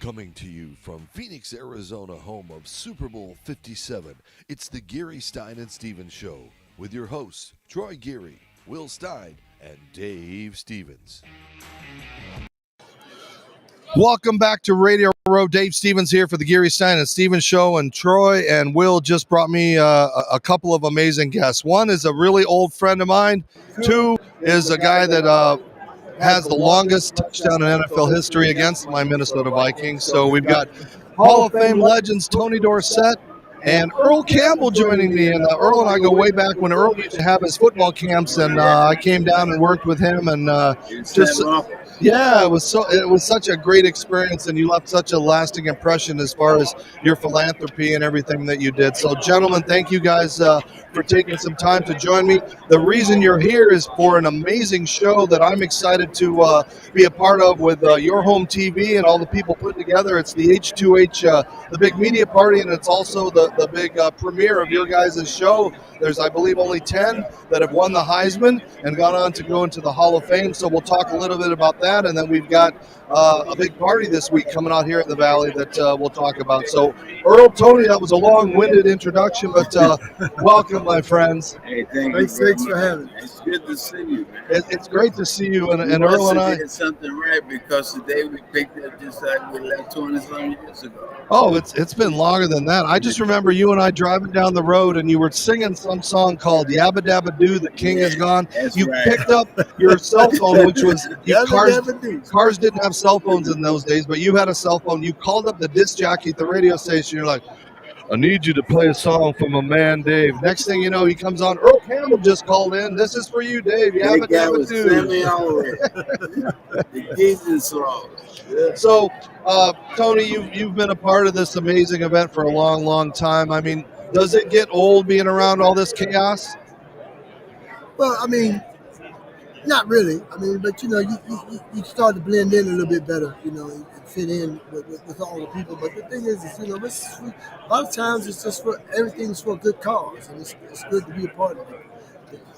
Coming to you from Phoenix, Arizona, home of Super Bowl 57, it's the Geary, Stein and Stevens Show with your hosts, Troy Geary, Will Stein, and Dave Stevens. Welcome back to Radio Row. Dave Stevens here for the Geary, Stein and Stevens Show, and Troy and Will just brought me a couple of amazing guests. One is a really old friend of mine. Two is a guy that has the longest touchdown in NFL history against my Minnesota Vikings. So we've got Hall of Fame legends Tony Dorsett and Earl Campbell joining me. And Earl and I go way back when Earl used to have his football camps, and I came down and worked with him, and it was such a great experience, and you left such a lasting impression as far as your philanthropy and everything that you did. So, gentlemen, thank you guys for taking some time to join me. The reason you're here is for an amazing show that I'm excited to be a part of with Your Home TV and all the people put together. It's the H2H, the big media party, and it's also the big premiere of your guys' show. There's, I believe, only 10 that have won the Heisman and gone on to go into the Hall of Fame. So we'll talk a little bit about that. And then we've got a big party this week coming out here at the Valley that we'll talk about. So, Earl, Tony, that was a long-winded introduction, but welcome, my friends. Hey, Thanks for having me. It's good to see you, man. It's great to see you, and Earl and I did something right, because today we picked up just like we left 20-some years ago. Oh, it's been longer than that. I just remember you and I driving down the road, and you were singing some song called Yabba Dabba Doo, The King Is Gone. You right. picked up your cell phone, which was cars didn't have cell phones in those days, but you had a cell phone. You called up the disc jockey at the radio station. You're like, I need you to play a song for my man Dave. Next thing you know, he comes on. Earl Campbell just called in. This is for you, Dave. Yabba Dabba Doo. The Jesus song. So, Tony, you've been a part of this amazing event for a long, long time. I mean, does it get old being around all this chaos? Well, I mean, not really. I mean, but you start to blend in a little bit better, and fit in with all the people. But the thing is a lot of times it's just everything's for a good cause, and it's good to be a part of it.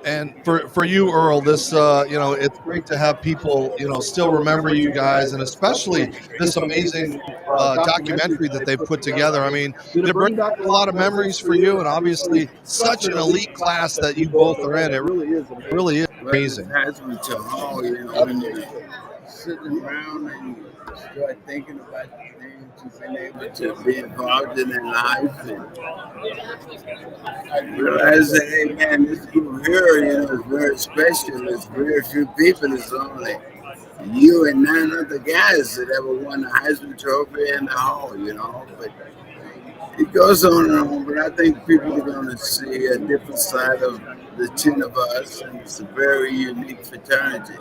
And for you, Earl, this it's great to have people still remember you guys, and especially this amazing documentary that they put together. I mean, they bring back a lot of memories for you, and obviously such an elite class that you both are in. It really is amazing. It has me to all, when you're sitting around and you start thinking about the things you've been able to be involved in life, and realize that, hey man, this group here, is very special. It's very few people. It's only you and 9 other guys that ever won the Heisman Trophy in the Hall, But it goes on and on. But I think people are going to see a different side of the 10 of us, and it's a very unique fraternity.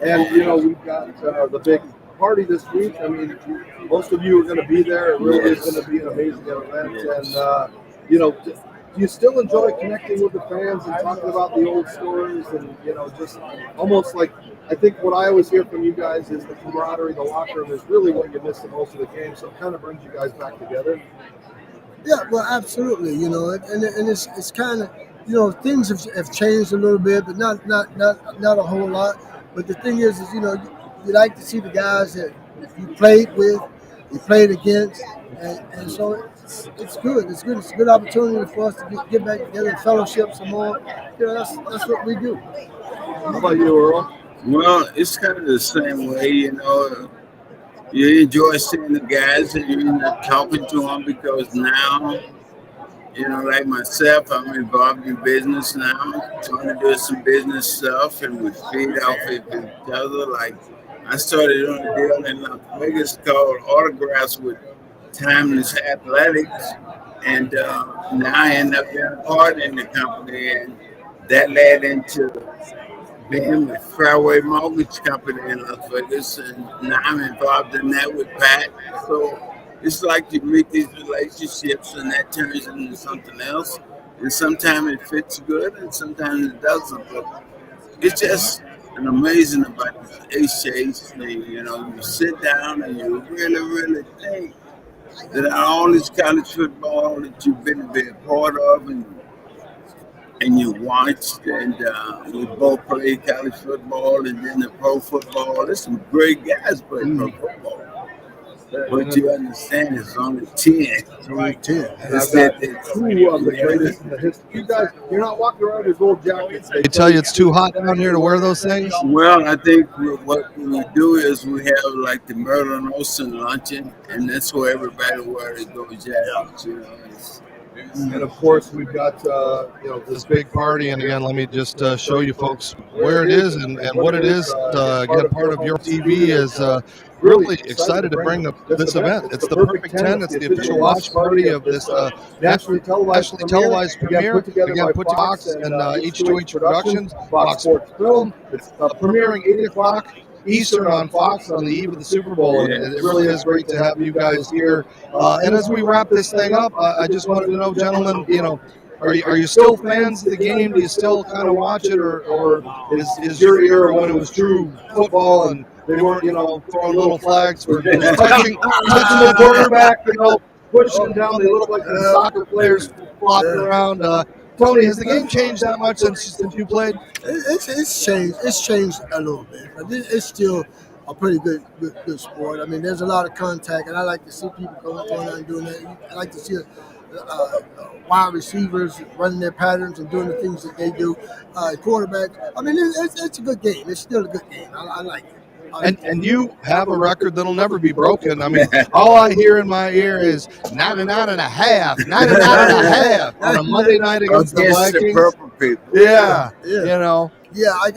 And we've got the big party this week. I mean, most of you are going to be there. It really is going to be an amazing event. And do you still enjoy connecting with the fans and talking about the old stories, and just almost like, I think what I always hear from you guys is the camaraderie, the locker room is really what you miss the most of the game. So it kind of brings you guys back together. Yeah, well, absolutely. And it's kind of things have changed a little bit, but not a whole lot. But the thing is you like to see the guys that you played with, you played against, and so it's good. It's good. It's a good opportunity for us to get back together and fellowship some more. That's what we do. How about you, Earl? Well, it's kind of the same way, You enjoy seeing the guys and you're talking to them, because now, like myself, I'm involved in business now, trying to do some business stuff, and we feed off of each other. Like, I started on a deal in Las Vegas called Autographs with Timeless Athletics, and now I end up being a part in the company, and that led into being with Fairway Mortgage Company in Las Vegas, and now I'm involved in that with Pat. So it's like you meet these relationships, and that turns into something else. And sometimes it fits good, and sometimes it doesn't. But it's just amazing about this HH thing. You sit down and you really, really think that all this college football that you've been a part of, and you watched, and we both played college football and then the pro football. There's some great guys playing pro football. But you understand, it's only 10. It's only 10. And I've got two of the greatest in the history. You guys, you're not walking around in gold jackets. They tell you it's too hot down here to wear those things? Well, I think what we do is we have like the Merlin Olsen luncheon, and that's where everybody wears those jackets. You know, And of course, we've got this big party. And again, let me just show you folks where it is and what it is. Again, part of your TV is really excited to bring this event. It's the Perfect 10. It's the official watch party of this nationally televised premiere. Again, put to Fox and H2H Productions, Fox Sports Film. It's premiering 8 o'clock Eastern on Fox on the eve of the Super Bowl, and it really is great to have you guys here. And as we wrap this thing up, I just wanted to know, gentlemen, are you still fans of the game? Do you still kind of watch it, or is your era when it was true football and they weren't, throwing little flags for touching the quarterback, pushing them down? They look like the soccer players flopping around. Tony, has the game changed that much since you played? It's changed. It's changed a little bit, but it's still a pretty good sport. I mean, there's a lot of contact, and I like to see people going out and doing that. I like to see wide receivers running their patterns and doing the things that they do. Quarterback. I mean, it's a good game. It's still a good game. I like it. And you have a record that'll never be broken. I mean, all I hear in my ear is 99 and a half on a Monday night against the Vikings. Purple people. Yeah. Yeah, I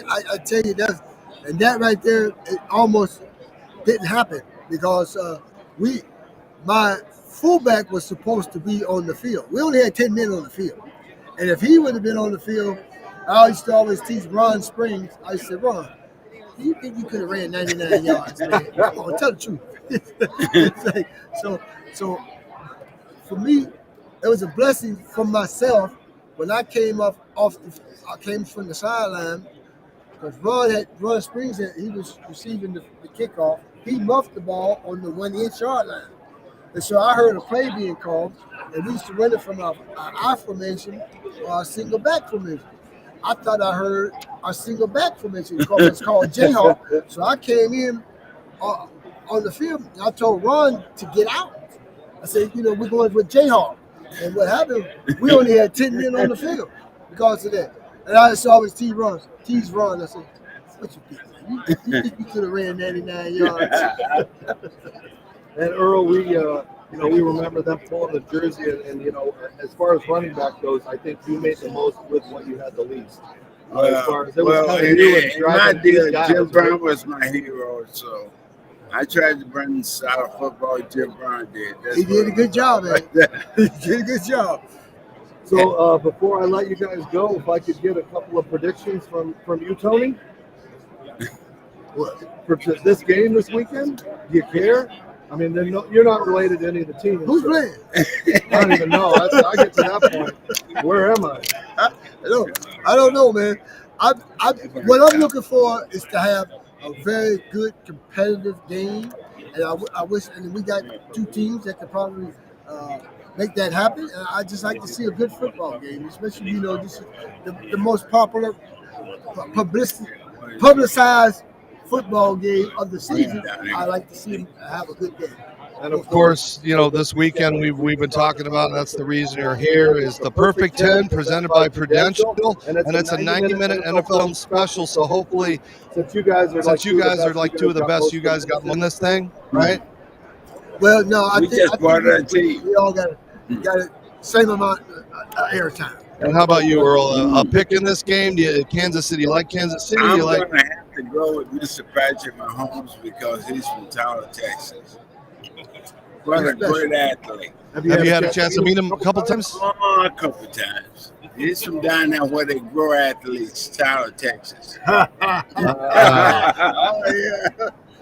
tell you that, and that right there, it almost didn't happen because my fullback was supposed to be on the field. We only had 10 men on the field, and if he would have been on the field, I used to always teach Ron Springs. I said, Ron, do you think you could have ran 99 yards, man? Come on, tell the truth. So for me, it was a blessing for myself when I came I came from the sideline because Ron Springs he was receiving the kickoff. He muffed the ball on the 1-inch yard line, and so I heard a play being called, and we used to run it from our I formation or our single back formation. I thought I heard our single back formation because it's called Jayhawk. So I came in on the field. And I told Ron to get out. I said, we're going with Jayhawk. And what happened, we only had 10 men on the field because of that. And I just always tease Ron. I said, what you think, man? You think you could have ran 99 yards? And Earl, we remember them pulling the jersey, and as far as running back goes, I think you made the most with what you had the least. As far as it was kind of new and my deal, guys, Jim Brown was my hero, so I tried to bring the style of football Jim Brown did. He did a good job, man. He did a good job. So before I let you guys go, if I could get a couple of predictions from you, Tony. What? For this game this weekend, do you care? I mean, you're not related to any of the teams. Who's playing? I don't even know. I get to that point. Where am I? I don't know, man. What I'm looking for is to have a very good competitive game, and I wish. And we got two teams that could probably make that happen. And I just like to see a good football game, especially this is the most popular publicized football game of the season. I like to see them have a good game. And of course, this weekend we've been talking about, and that's the reason you're here, is the Perfect 10 presented by Prudential, and it's a 90-minute NFL special. So hopefully, since you guys are like two of the best, you guys got won this thing, right? Well, no, I think we all got the same amount of airtime. And how about you, Earl? A pick in this game? Kansas City? You like Kansas City? I'm going to have to go with Mr. Patrick Mahomes because he's from Tyler, Texas. What a great athlete. Have you had a chance to meet him a couple times? A couple times. He's from down there where they grow athletes, Tyler, Texas. Yeah,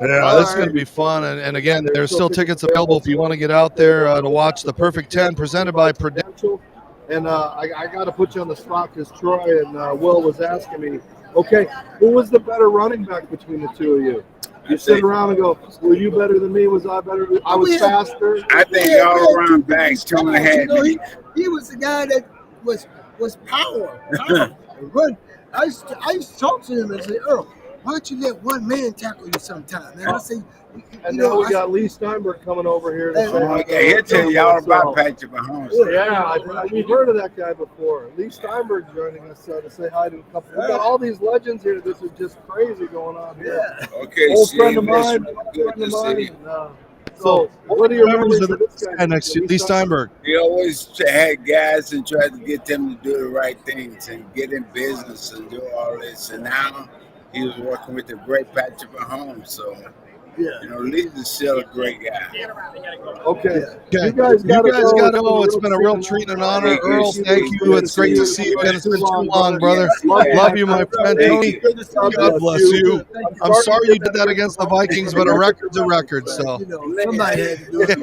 this is going to be fun. And again, there's still tickets available if you want to get out there to watch the Perfect 10 presented by Prudential. And I got to put you on the spot because Troy and Will was asking me, okay, who was the better running back between the two of you? You sit around and go, were you better than me? Was I better? I was faster. I think all around backs, Tony had me. He was the guy that was power. Run. I used to talk to him and say, Earl, why don't you let one man tackle you sometime? And I say, And now we got Lee Steinberg coming over here to say hi. Yeah, he'll tell you all about Patrick Mahomes. Yeah, we've heard of that guy before. Lee Steinberg joining us to say hi to a couple. We got all these legends here. This is just crazy going on here. Okay, Old friend Steve, of mine. good to see you. So, what are your Members memories of of this guy? the next to Lee Steinberg. He always had guys and tried to get them to do the right things and get in business and do all this. And now he was working with the great Patrick Mahomes. So, you know, Lee is still a great guy. Okay. Okay. You guys got to go. It's been a real treat and an honor. Earl, thank you. It's great to see you again. It's been too long, brother. Love you, my friend. Tony, God bless you. I'm sorry you did that against the Vikings, but a record's a record. So, somebody had to do it.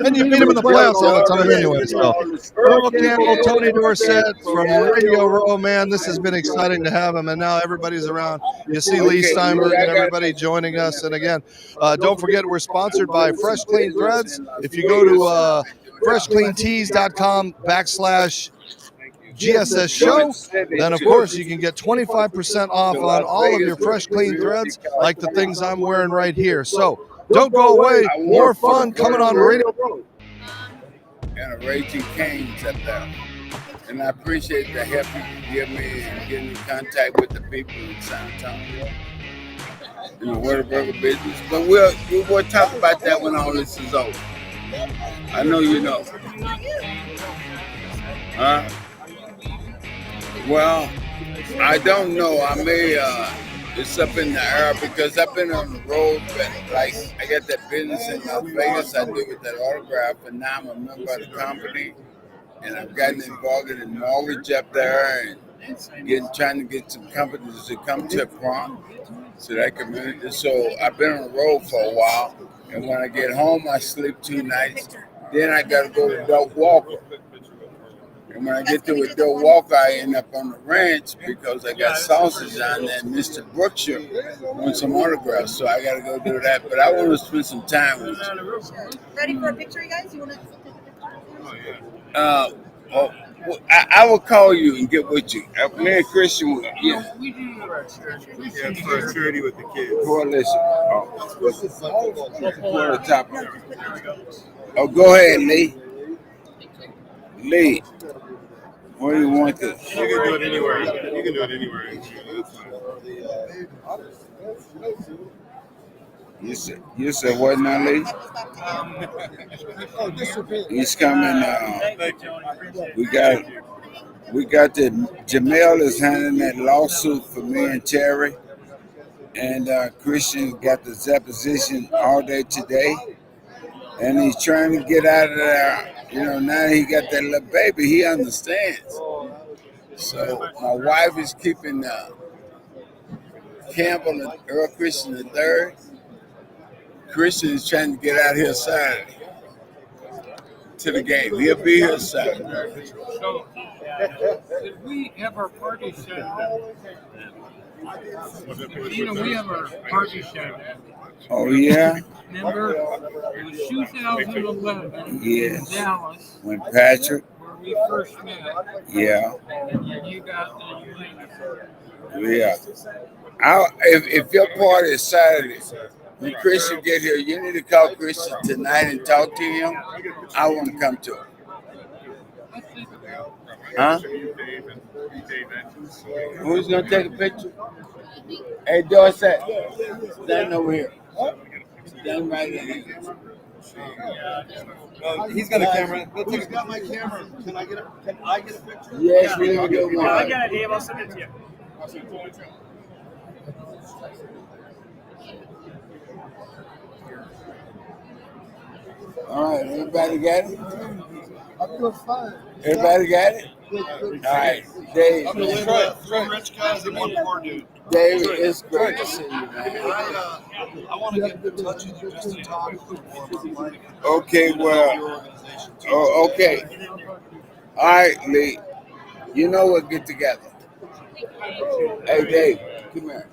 and you beat him in the playoffs all the time anyway. So, Earl Campbell, Tony Dorsett from Radio Row, man, this has been exciting to have him. And now everybody's around. You see Lee Steinberg and everybody joining us. And again, don't forget, we're sponsored by Fresh Clean Threads. If you go to freshcleantees.com/GSS show, then of course you can get 25% off on all of your Fresh Clean Threads, like the things I'm wearing right here. So don't go away. More fun coming on Radio Row. And a Raging Canes up there. And I appreciate the help you give me in getting in contact with the people in San Antonio. You know, Whataburger business. But we'll talk about that when all this is over. I know you know. Well, I don't know. I may, it's up in the air because I've been on the road, but like I got that business in Las Vegas I do with that autograph, and now I'm a member of the company, and I've gotten involved in a mortgage up there and trying to get some companies to come to Prom. So that community. So I've been on the road for a while, and when I get home, I sleep 2 nights. Then I got to go to Doak Walker, and when I get there with Doak Walker, I end up on the ranch because I got sausage on there. And Mr. Brookshire wants some autographs, so I got to go do that. But I want to spend some time with you. Ready for a picture, you guys? You want to? I will call you and get with you. Me and Christian will. Yeah. We do for charity with the kids. Coalition. Oh, go ahead, Lee. Lee, where do you want this? You can do it anywhere. You can do it anywhere. You said what now, Lee? He's coming. We got the Jamel is handling that lawsuit for me and Terry, and Christian got the deposition all day today, and he's trying to get out of there. You know, now he got that little baby, he understands. So my wife is keeping Campbell and Earl Christian III. Christian is trying to get out here Saturday to the game. He'll be here Saturday. So, did we have our party set? You know, we have our party set. Oh, yeah? Remember, it was 2011 Yes. in Dallas, When Patrick, where we first met. yeah. And you got the Yeah. If your party is Saturday, when Christian get here, you need to call Christian tonight and talk to him. I want to come to him. Huh? Who's going to take a picture? Hey, Dorsett, stand over here. Stand right in here. He's got a camera. Who's got my camera? Can I get a picture? Yes, we're going to get one. I got it, Dave. I'll send it to you. All right, everybody got it? I'm doing fine. Everybody got it? All right, Dave. Three rich guys and one poor dude. David, it's great to see you, man. I want to get in touch with you just to talk more about life. Okay, well, okay. All right, Lee. You know we'll get together. Hey, Dave, come here.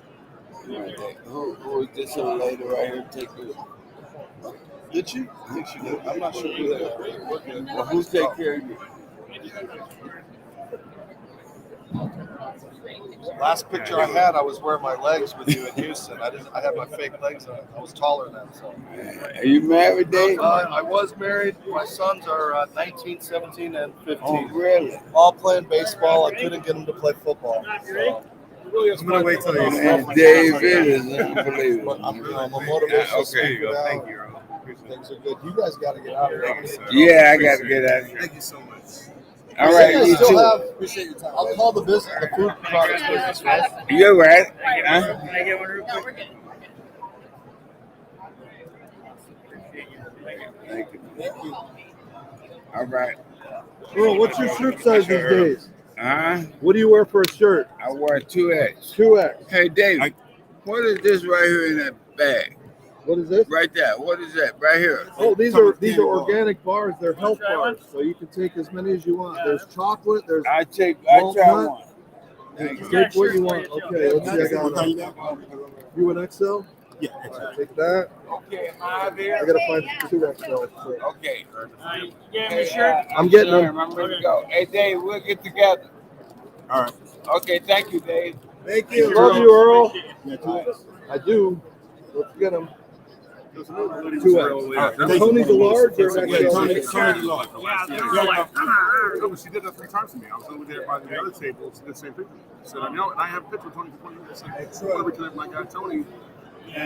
Come here, Dave. Who is this little lady right here? Take this. Did she? I think she did. I'm not sure who they are. Well, who's taking care of you? Last picture I had, I was wearing my legs with you in Houston. I had my fake legs on. I was taller then. So. Are you married, Dave? I was married. My sons are 19, 17, and 15. Oh, really? All playing baseball. I couldn't get them to play football. So. I'm gonna wait till you. Man, Dave, it is unbelievable. But I'm a motivational speaker now. Thank you, Earl. Things are good. You guys got to get out of here. Yeah, I got to get out of here. Thank you so much. All right, you still too. Appreciate your time. I'll call the business, the food products business, right? You're right. Huh? Can I get one real quick? Thank you. All right. Earl, what's your shirt size these days? Huh? What do you wear for a shirt? I wear 2X. 2X. Hey, Dave, what is this right here in that bag? What is this? Right there. What is that? Right here. Oh, these are organic bars. They're health bars, so you can take as many as you want. There's chocolate. There's I try walnut. one. Take what you want. Okay, let's see. I got you an XL? Yeah. Take that. Okay, am I I gotta find 2XL. Okay. I'm getting them. I'm ready to go. Hey, Dave, we'll get together. All right. Okay, thank you, Dave. Thank you. Love you, Earl. I do. Let's get them. 2X. Tony's a large or an XL? Tony large. No, she did that 3 times to me. I was over there by the other table. She did the same thing to me. She said, I know, and I have a picture of Tony for 20 minutes. I said, whatever to my guy Tony.